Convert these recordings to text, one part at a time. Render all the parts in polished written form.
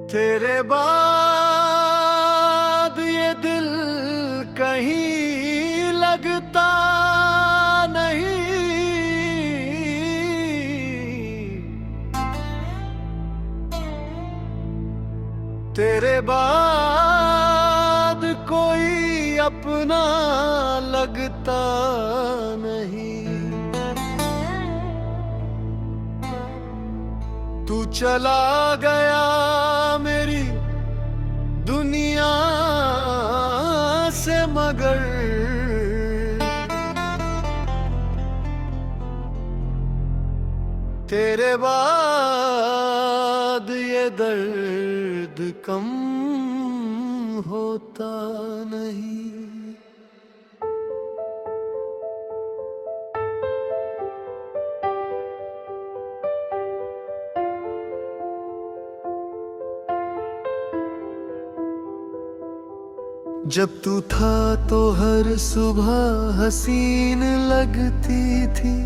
तेरे बाद ये दिल कहीं लगता नहीं, तेरे बाद कोई अपना लगता नहीं। तू चला गया मेरी दुनिया से, मगर तेरे बाद ये दर्द कम होता नहीं। जब तू था तो हर सुबह हसीन लगती थी,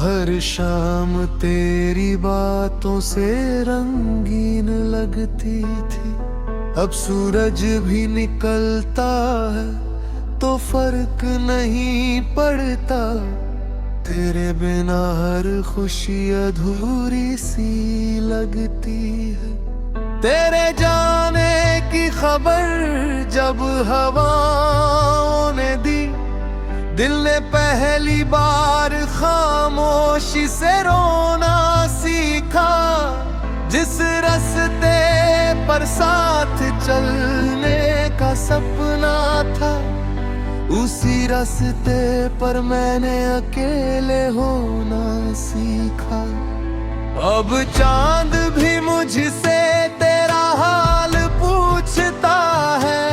हर शाम तेरी बातों से रंगीन लगती थी। अब सूरज भी निकलता है तो फर्क नहीं पड़ता, तेरे बिना हर खुशी अधूरी सी लगती है। तेरे जाने की खबर जब हवाओं ने दी, दिल ने पहली बार खामोशी से रोना सीखा। जिस रास्ते पर साथ चलने का सपना था, उसी रास्ते पर मैंने अकेले होना सीखा। अब चांद भी मुझसे तेरा हाल पूछता है,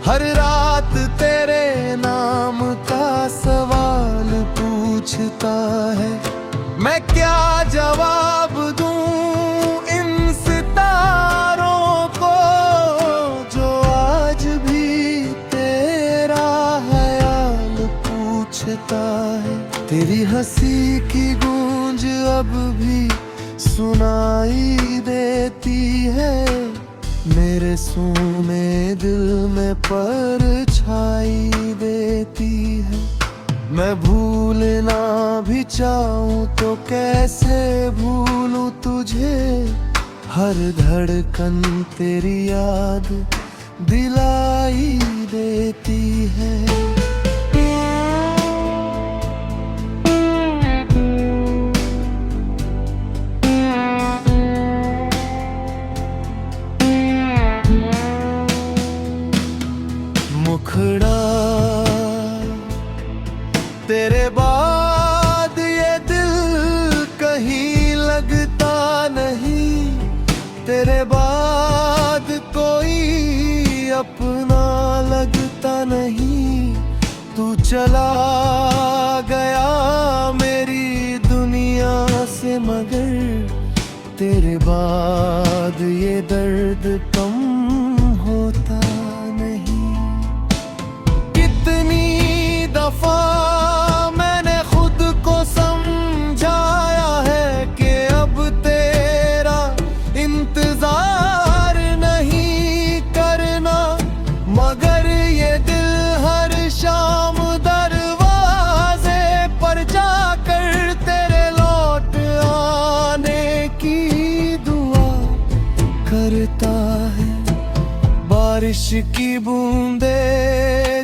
हर रात तेरे नाम का सवाल पूछता है। मैं क्या जवाब दूं इन सितारों को, जो आज भी तेरा ख्याल पूछता है। तेरी हंसी की गूंज अब भी सुनाई देती है, मेरे सूने दिल में परछाई देती है। मैं भूलना भी चाहूं तो कैसे भूलूं तुझे, हर धड़कन तेरी याद दिलाई देती है। मुखड़ा तेरे बाद ये दिल कहीं लगता नहीं, तेरे बाद कोई अपना लगता नहीं। तू चला गया मेरी दुनिया से, मगर तेरे बाद ये दर्द कम होता नहीं। कितनी दफा मैंने खुद को समझाया है कि अब तेरा इंतजार नहीं करना, मगर ये दिल हर शाम दरवाजे पर जाकर तेरे लौट आने की दुआ करता है। बारिश की बूंदे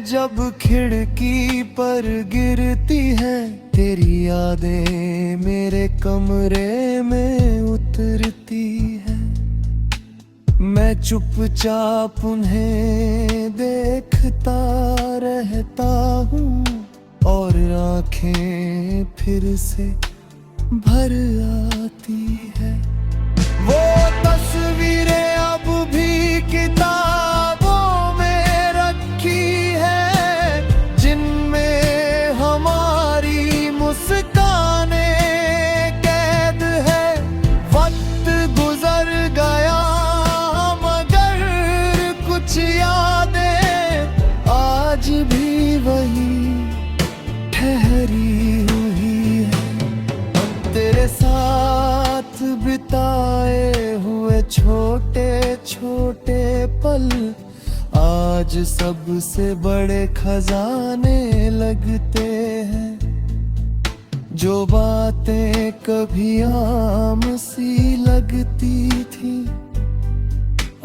जब खिड़की पर गिरती है, तेरी यादें मेरे कमरे में उतरती है। मैं चुपचाप उन्हें देखता रहता हूँ और आंखें फिर से भर आती है। वो तस्वीरें अब भी किताबों में रखी है, जिनमें हमारी मुस्कानें कैद है। वक्त गुजर गया मगर कुछ यादें आज भी वही ठहरी हुई है। तेरे साथ बिता पल आज सबसे बड़े खजाने लगते हैं। जो बातें कभी आम सी लगती थी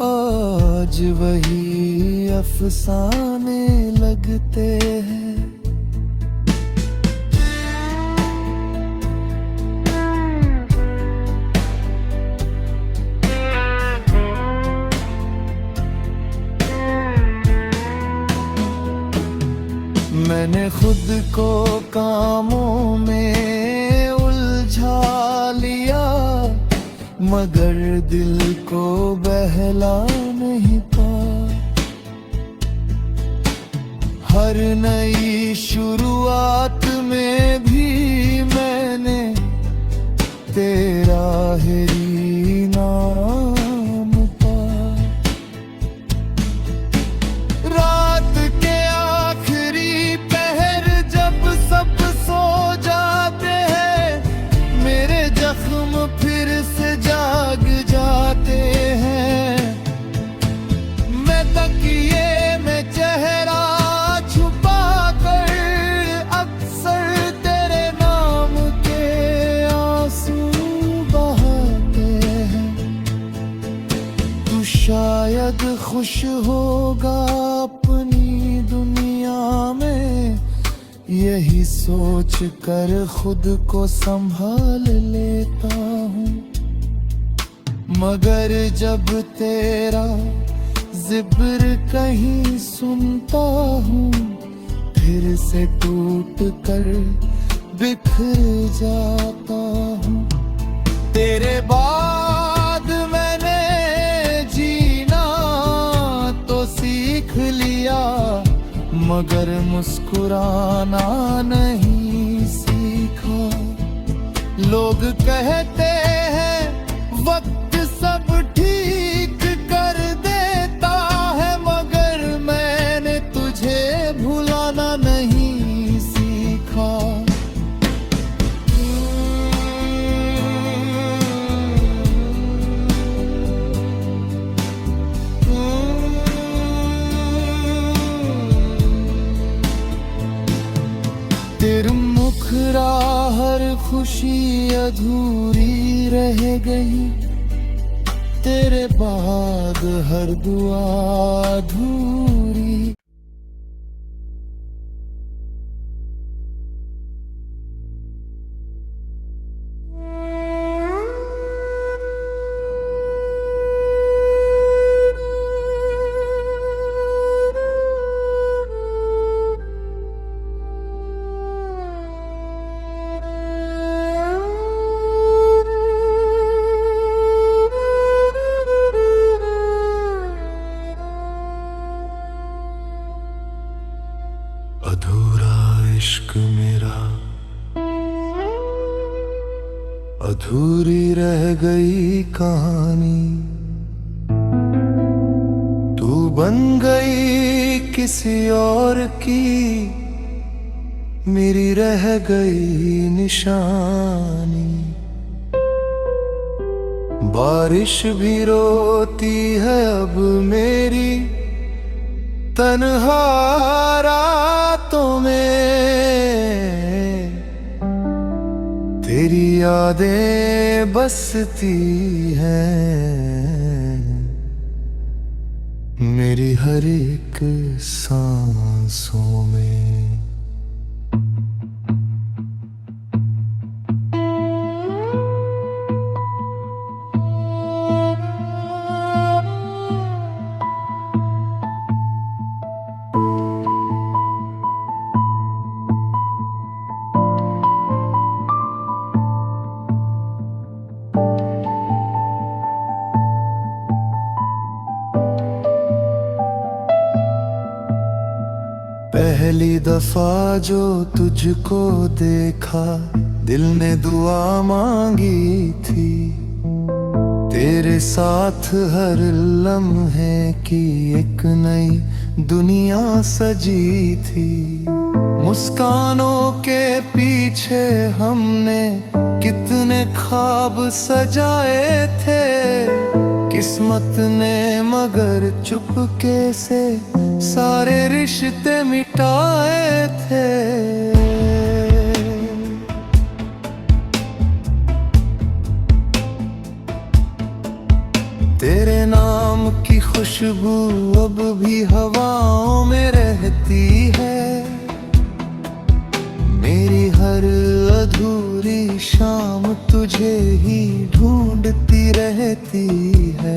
आज वही अफसाने लगते हैं। मैंने खुद को कामों में उलझा लिया मगर दिल को बहला नहीं पा। हर नई शुरुआत में भी मैंने तेरा ही नाम पा। रात के आखिरी पहर जब सब सो जाते हैं मेरे जख्म फिर से जाग जाते हैं। मैं तकिए में चेहरा छुपा कर अक्सर तेरे नाम के आंसू बहाते हैं। तू शायद खुश होगा अपनी दुनिया में यही सोच कर खुद को संभाल लेता हूँ मगर जब तेरा जिक्र कहीं सुनता हूँ फिर से टूट कर बिखर जाता हूँ। तेरे बाद मैंने जीना तो सीख लिया मगर मुस्कुराना नहीं सीखा। लोग कहते हैं वक्त सब ठीक कर देता है मगर मैंने तुझे भुलाना नहीं सीखा। तेरे मुखरा हर खुशी अधूरी रह गई तेरे बाद हर दुआ अधूरी। अधूरा इश्क मेरा अधूरी रह गई कहानी। तू बन गई किसी और की मेरी रह गई निशानी। बारिश भी रोती है अब मेरी तन्हा रातों में। तेरी यादें बसती हैं मेरी हर एक सांसों में। पहली दफा जो तुझको देखा दिल ने दुआ मांगी थी। तेरे साथ हर लम्हे की एक नई दुनिया सजी थी। मुस्कानों के पीछे हमने कितने ख्वाब सजाए थे। किस्मत ने मगर चुपके से सारे रिश्ते मिटाए थे। तेरे नाम की खुशबू अब भी हवाओं में रहती है। मेरी हर अधूरी शाम तुझे ही ढूंढती रहती है।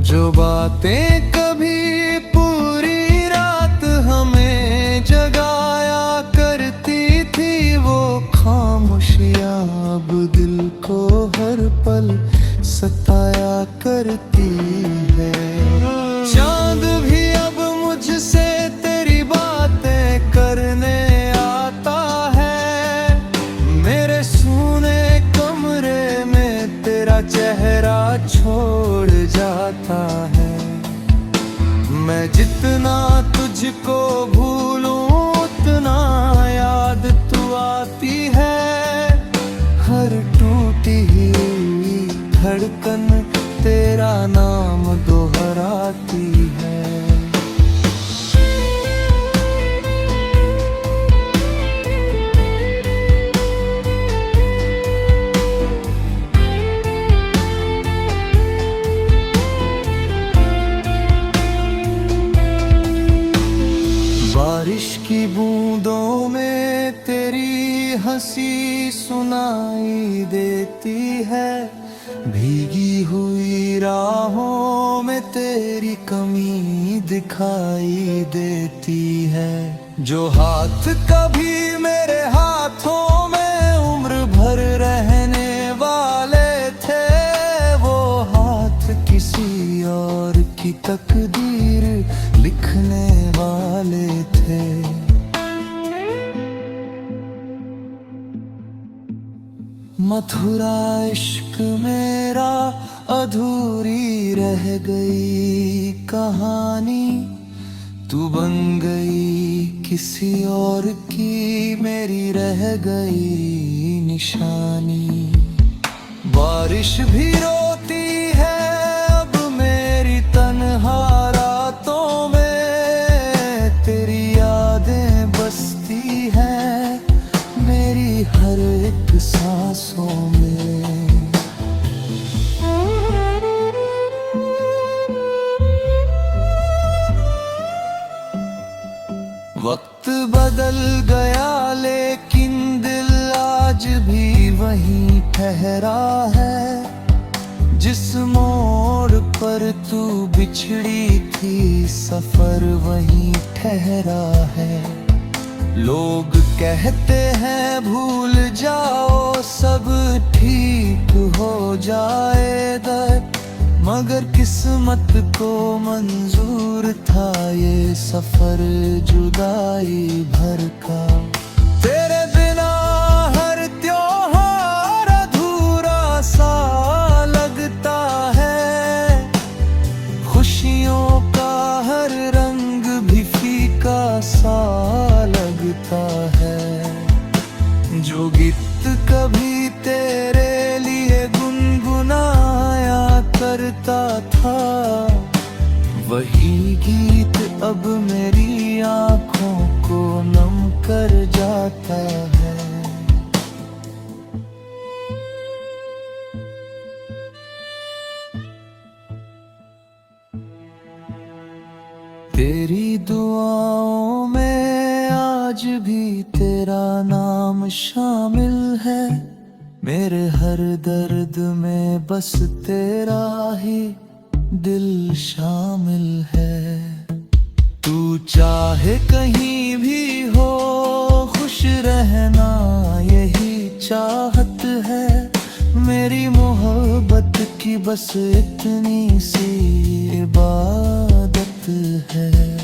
जो बातें कभी पूरी रात हमें जगाया करती थी, वो खामोशियां अब दिल को हर पल सताया करती है। चांद भी अब मुझसे तेरी बातें करने आता है। मेरे सूने कमरे में तेरा चेहरा छोड़ जाता है। मैं जितना तुझको भूलूं उतना याद तू आती है। हर टूटी धड़कन तेरा नाम दोहराती है। बारिश की बूंदों में तेरी हंसी सुनाई देती है। भीगी हुई राहों में तेरी कमी दिखाई देती है। जो हाथ कभी मेरे हाथों में उम्र भर रहने वाले थे, वो हाथ किसी और की तकदीर लिखने वाले थे। मथुरा इश्क मेरा अधूरी रह गई कहानी। तू बन गई किसी और की, मेरी रह गई निशानी। बारिश भी रोती है अब मेरी तन्हा रातों में। तेरी यादें बसती हैं मेरी हर एक सांसों में। वक्त बदल गया लेकिन दिल आज भी वहीं ठहरा है। जिस मोड़ पर तू बिछड़ी थी सफर वहीं ठहरा है। लोग कहते हैं भूल जाओ सब ठीक हो जाएगा, मगर किस्मत को मंजूर था ये सफर जुदाई भर का। तेरे बिना हर त्योहार अधूरा सा लगता है। खुशियों का हर रंग भी फीका सा लगता है। जो गीत कभी तेरे लिए गुनगुनाया करता था, वही गीत अब मेरी आंखों को नम कर जाता है। तेरी दुआओं में आज भी तेरा नाम शामिल है। मेरे हर दर्द में बस तेरा ही दिल शामिल है। तू चाहे कहीं भी हो खुश रहना यही चाहत है। मेरी मोहब्बत की बस इतनी सी इबादत है।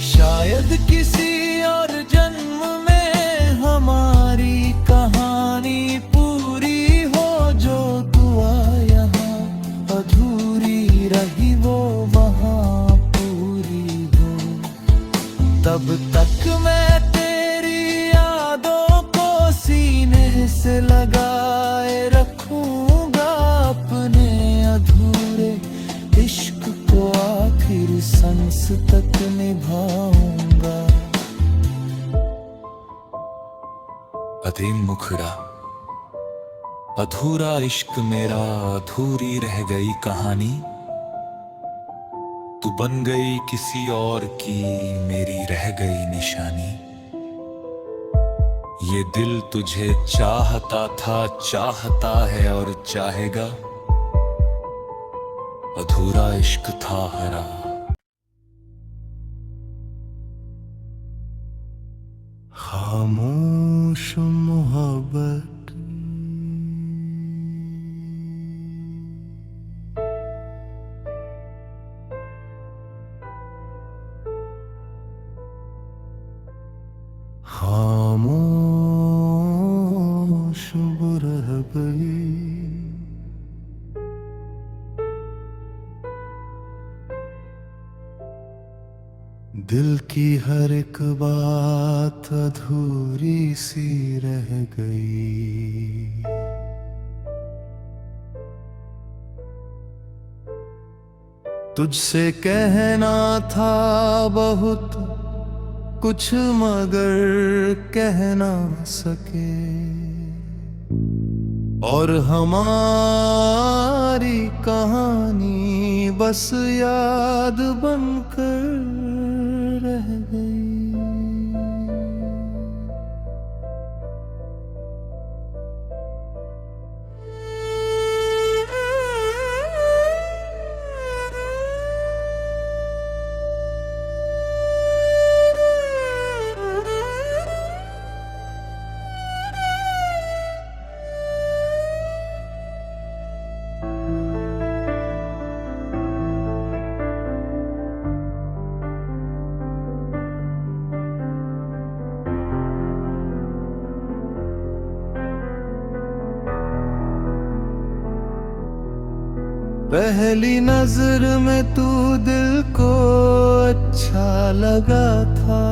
शायद किसी और जन्म में हमारी कहानी पूरी हो। जो दुआ तब तक मैं तेरी यादों को सीने से लगाए रखूंगा, अपने अधूरे इश्क को आखिर सांस तक निभाऊंगा। अधीम मुखड़ा, अधूरा इश्क मेरा, अधूरी रह गई कहानी। तू बन गई किसी और की, मेरी रह गई निशानी। ये दिल तुझे चाहता था, चाहता है और चाहेगा, अधूरा इश्क था हरा। खामोश मोहब्बत, खामोश रह गई। दिल की हर एक बात अधूरी सी रह गई। तुझसे कहना था बहुत कुछ मगर कह ना सके, और हमारी कहानी बस याद बनकर रह गई। पहली नजर में तू दिल को अच्छा लगा था,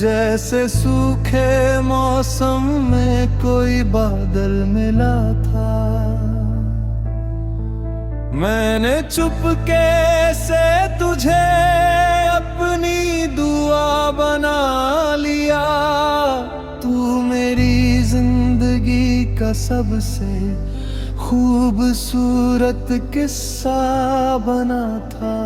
जैसे सूखे मौसम में कोई बादल मिला था। मैंने चुपके से तुझे अपनी दुआ बना लिया। तू मेरी जिंदगी का सबसे खूबसूरत किस्सा बना था।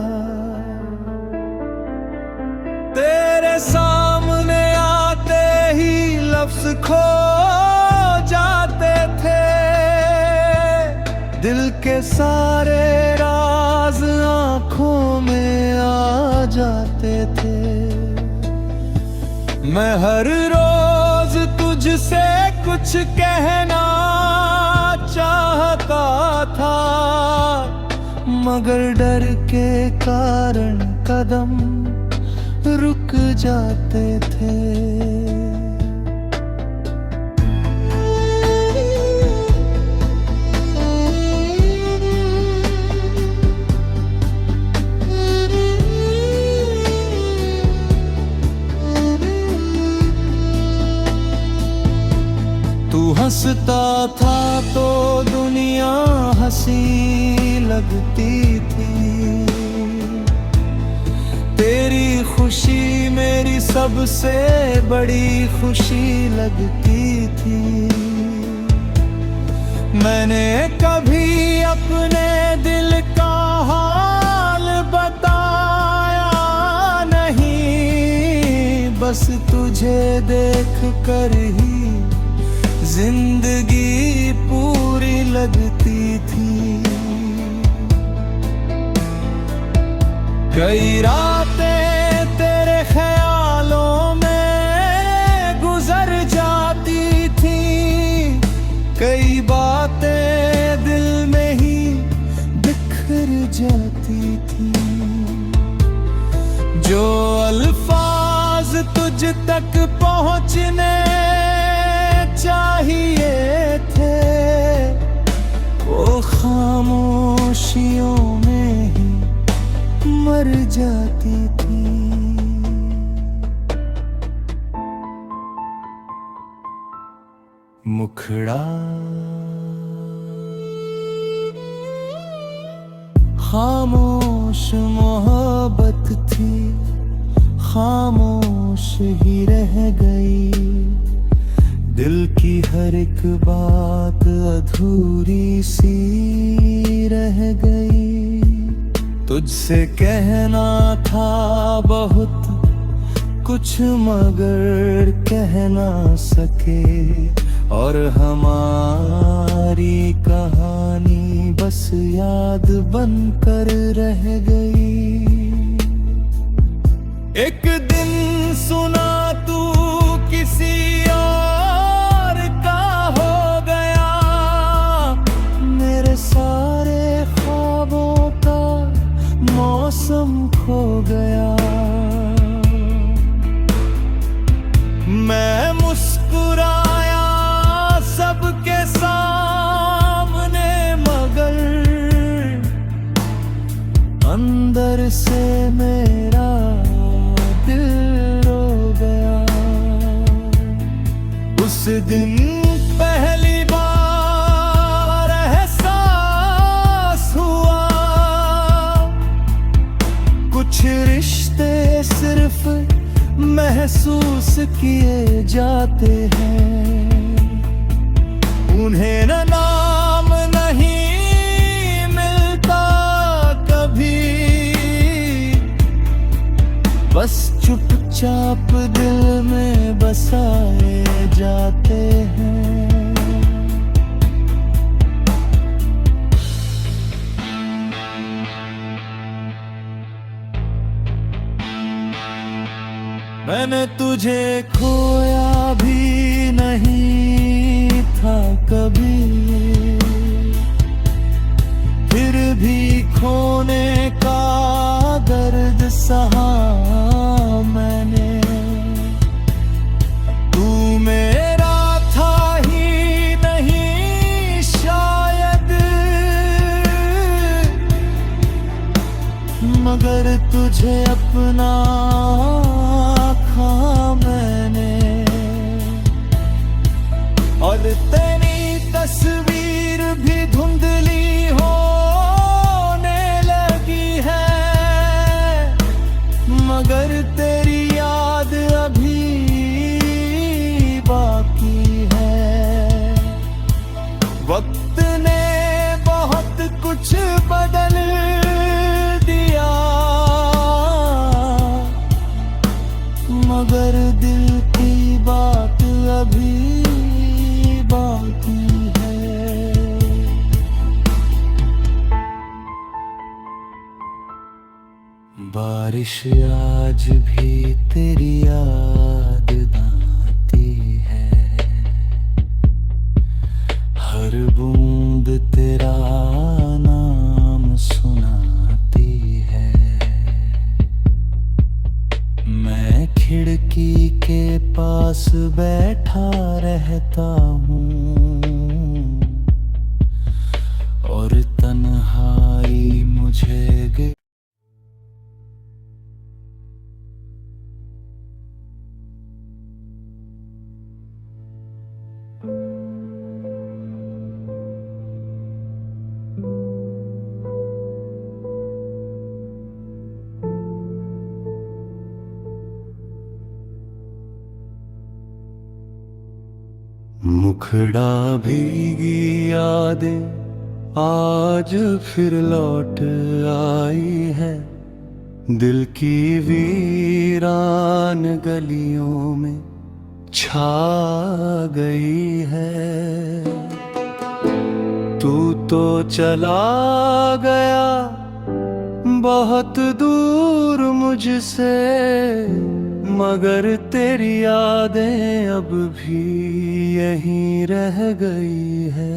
तेरे सामने आते ही लफ्ज खो जाते थे, दिल के सारे राज आंखों में आ जाते थे। मैं हर रोज तुझसे कुछ कहना चाहता था, मगर डर के कारण कदम रुक जाते थे। तू हंसता था तो दुनिया हंसी लगती थी, तेरी खुशी मेरी सबसे बड़ी खुशी लगती थी। मैंने कभी अपने दिल का हाल बताया नहीं, बस तुझे देख कर ही जिंदगी पूरी लगती थी। कई रातें तेरे ख्यालों में गुजर जाती थी, कई बातें दिल में ही बिखर जाती थी। जो अल्फाज तुझ तक पहुंचने चाहिए थे, वो खामोशियों में ही मर जाती थी। मुखड़ा खामोश मोहब्बत थी, खामोश ही रह गई। दिल की हर एक बात अधूरी सी रह गई। तुझसे कहना था बहुत कुछ मगर कह ना सके, और हमारी कहानी बस याद बनकर रह गई। एक दिन सुना तू किसी और का हो गया, मेरे सारे ख्वाबों का मौसम खो गया। मैं मुस्कुराया सबके सामने, मगर अंदर से मेरा दिल रो गया। उस दिन पहली बार एहसास हुआ, कुछ रिश्ते सिर्फ महसूस किए जाते हैं, उन्हें न नाम नहीं मिलता कभी, बस चुपचाप दिल में बसाए जाते हैं। मैंने तुझे खोया भी नहीं था कभी, फिर भी खोने का दर्द सहा मैंने। तू मेरा था ही नहीं शायद, मगर तुझे अपना मैंने, और तेरी तस्वीर भी धुंधली होने लगी है, मगर तेरी याद अभी बाकी है। वक्त ने बहुत कुछ बदल दिया, मगर दिल की बात अभी बाकी है। बारिश आज भी तेरी याद आती है, हर बूंद तेरा नाम सुनाती है। मैं खिड़की के पास बैठा रहता हूँ, और तन्हाई मुझे मुखड़ा भीगी यादें आज फिर लौट आई है, दिल की वीरान गलियों में छा गई है। तू तो चला गया बहुत दूर मुझसे, मगर तेरी यादें अब भी यहीं रह गई है।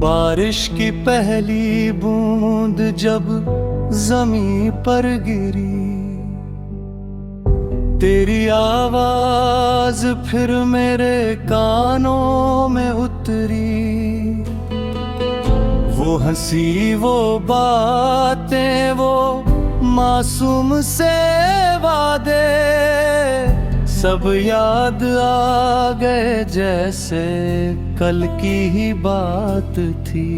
बारिश बारिश की पहली बूंद जब जमीन पर गिरी, तेरी आवाज फिर मेरे कानों में उतरी। वो हंसी, वो बातें, वो मासूम से वादे, सब याद आ गए जैसे कल की ही बात थी।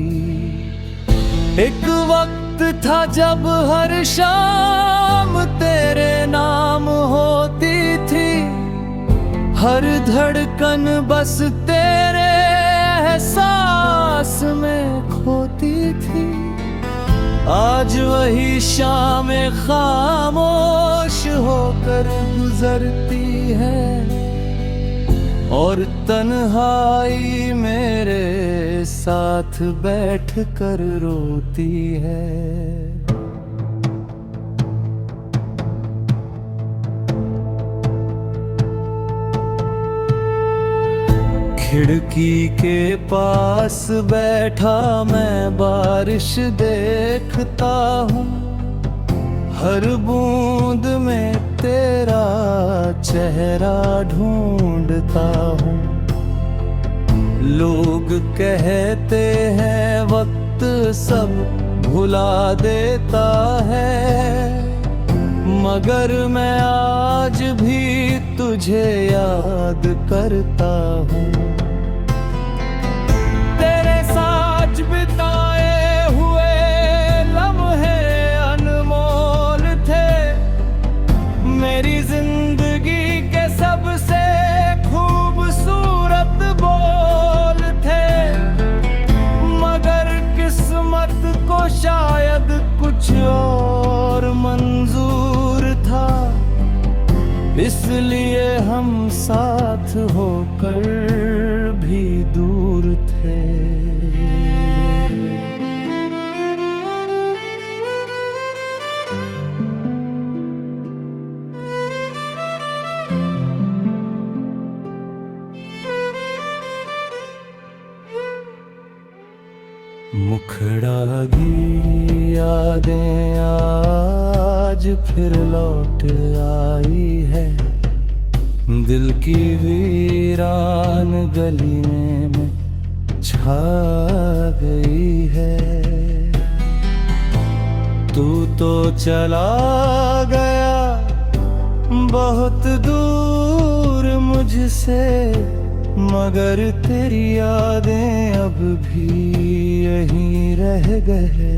एक वक्त था जब हर शाम तेरे नाम होती थी, हर धड़कन बस तेरे एहसास में खोती थी। आज वही शाम खामोश होकर गुजरती है, और तन्हाई मेरे साथ बैठ कर रोती है। खिड़की के पास बैठा मैं बारिश देखता हूँ, हर बूंद में तेरा चेहरा ढूंढता हूँ। लोग कहते हैं वक्त सब भुला देता है, मगर मैं आज भी तुझे याद करता हूँ। तेरे साथ बिताए हुए लम्हे अनमोल थे, मेरी जिंदगी के सबसे खूबसूरत बोल थे, मगर किस्मत को शायद कुछ और मंजूर था, इसलिए हम साथ होकर भी दूर थे। मुखड़ा की यादें आज फिर लौट आई है, दिल की वीरान गली में छा गई है। तू तो चला गया बहुत दूर मुझसे, मगर तेरी यादें अब भी यहीं रह गए।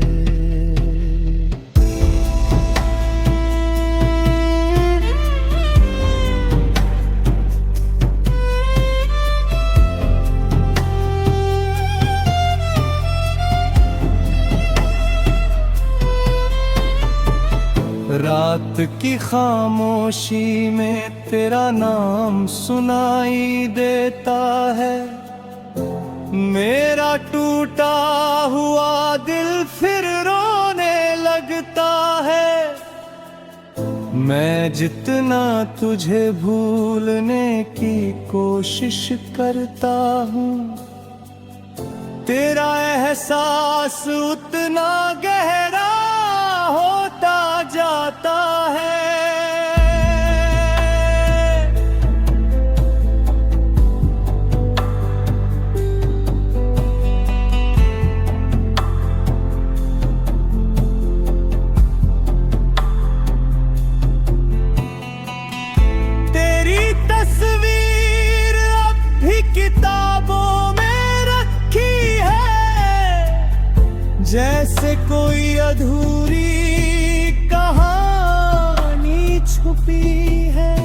रात की खामोशी में तेरा नाम सुनाई देता है, मेरा टूटा हुआ दिल फिर रोने लगता है। मैं जितना तुझे भूलने की कोशिश करता हूँ, तेरा एहसास उतना गहरा होता जाता है। तेरी तस्वीर अब भी किताबों में रखी है, जैसे कोई अधूरी कहानी छुपी है।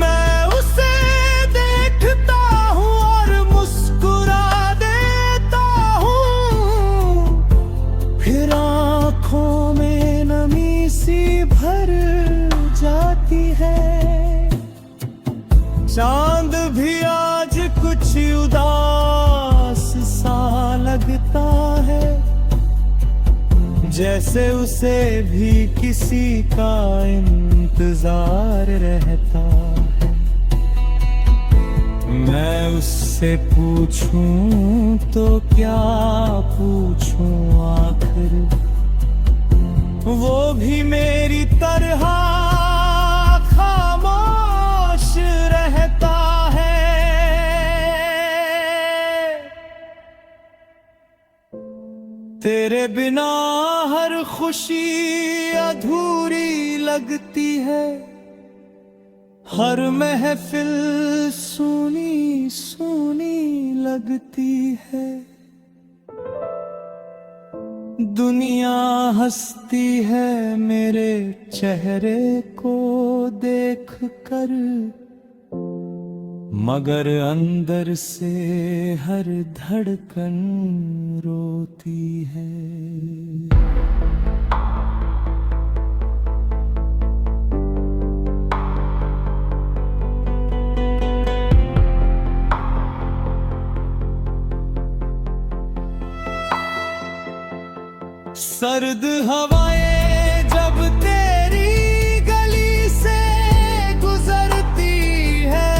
मैं उसे देखता हूँ और मुस्कुरा देता हूँ, फिर आँखों में नमी सी भर जाती है। चांद भी आज कुछ उदास सा लगता है, जैसे उसे भी किसी का इंतजार रहता है। मैं उससे पूछूं तो क्या पूछूं आखिर, वो भी मेरी तरह खामोश रहता है। तेरे बिना हर खुशी अधूरी लगती है, हर महफिल सुनी सुनी लगती है। दुनिया हंसती है मेरे चेहरे को देख कर, मगर अंदर से हर धड़कन रोती है। सर्द हवाएं जब तेरी गली से गुजरती है,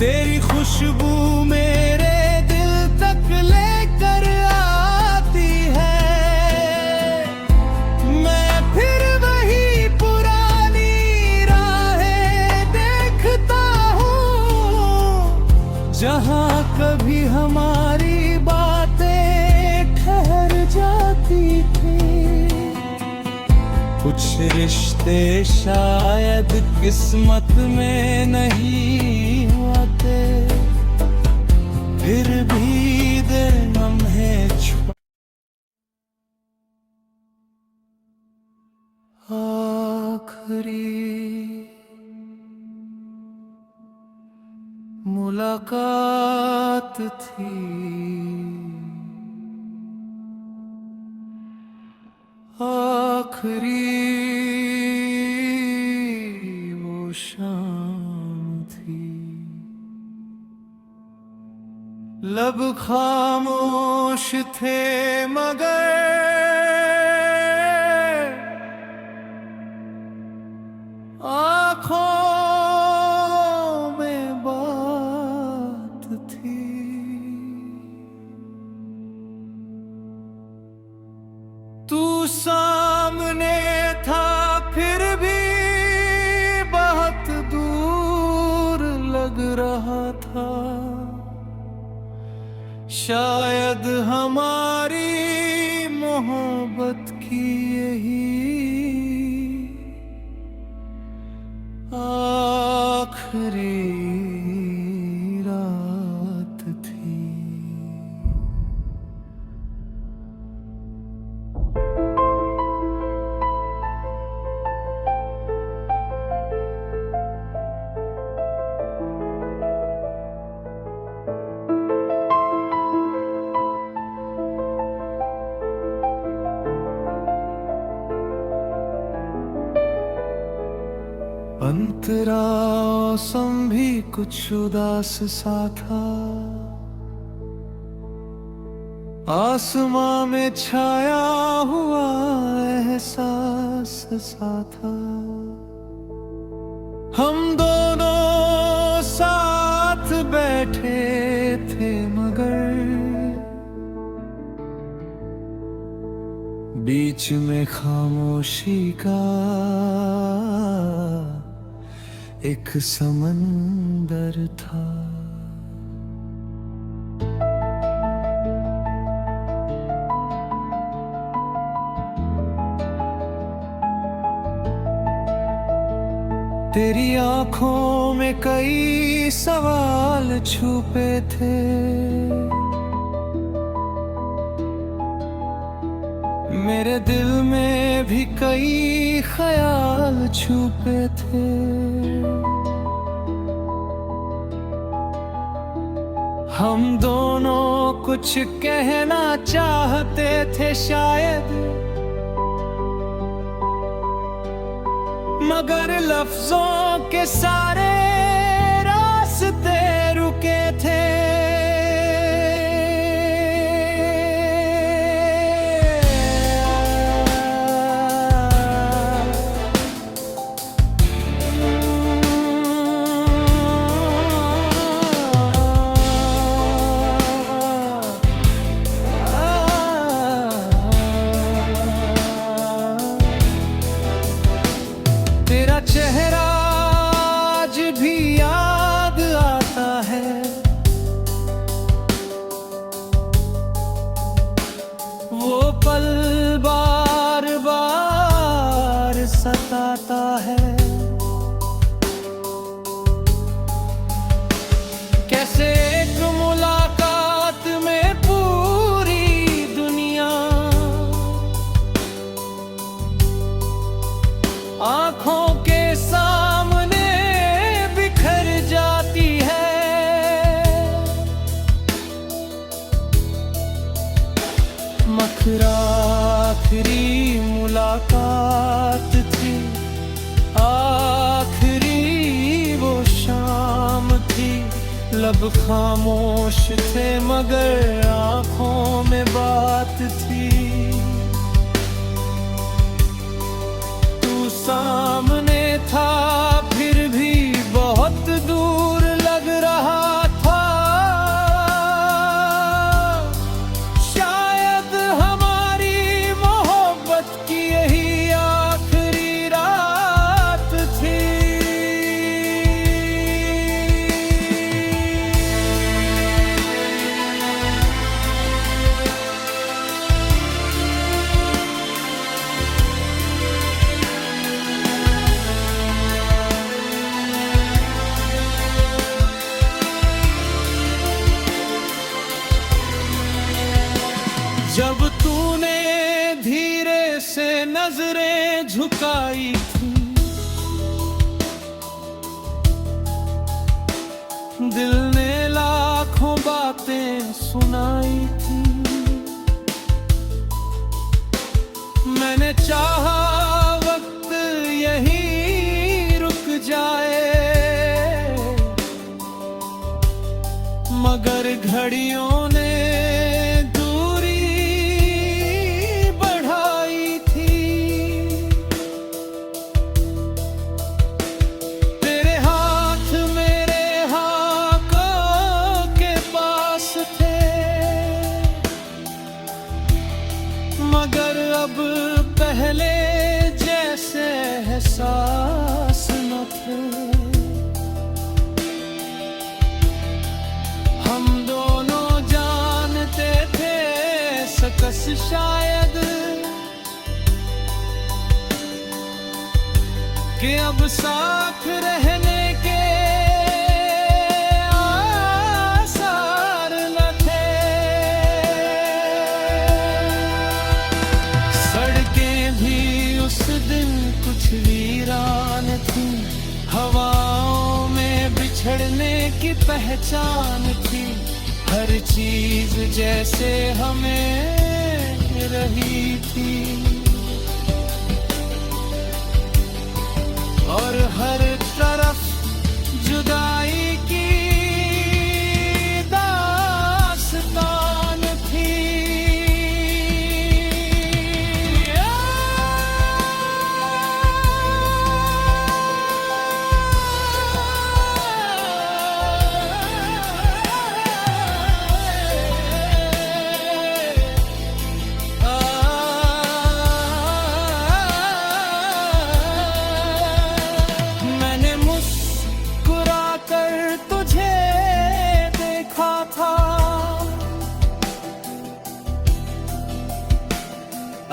तेरी खुशबू मेरे दिल तक लेकर आती है। मैं फिर वही पुरानी राहें देखता हूँ, जहाँ कभी हमारी जाती थी। कुछ रिश्ते शायद किस्मत में नहीं होते, फिर भी दिल लम्हे छुपा। आखिरी मुलाकात थी, आखिरी वो शाम थी। लब खामोश थे मगर आँखों में बात थी। तू सामने था फिर भी बहुत दूर लग रहा था। शायद हमारी मोहब्बत की यही आखिरी रात थी। अंतरा मौसम भी कुछ उदास सा था, आसमां में छाया हुआ एहसास सा था। हम दोनों साथ बैठे थे मगर बीच में खामोशी का एक समंदर था। तेरी आंखों में कई सवाल छुपे थे, मेरे दिल में भी कई ख्याल छुपे थे। हम दोनों कुछ कहना चाहते थे शायद, मगर लफ्जों के सारे रास्ते रुके थे। फिर आखिरी मुलाकात थी, आखिरी वो शाम थी। लब खामोश थे मगर आंखों में बात थी। तू सामने था फिर भी बहुत दूर लग रहा था। शायद हमारी मोहब्बत की यही आखिरी रात थी। जब तूने धीरे से नजरें झुकाई थी, दिल ने लाखों बातें सुनाई थी। मैंने चाहा वक्त यहीं रुक जाए, मगर घड़ियों ने मगर अब पहले जैसे एहसास न थे। हम दोनों जानते थे सकस शायद कि अब साथ रहने के वीरान थी, हवाओं में बिछड़ने की पहचान थी। हर चीज जैसे हमें रही थी और हर तरफ जुदाई की दास्तान थी।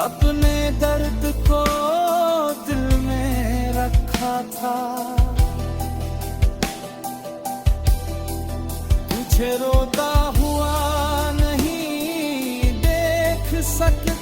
अपने दर्द को दिल में रखा था, तुझे रोता हुआ नहीं देख सके।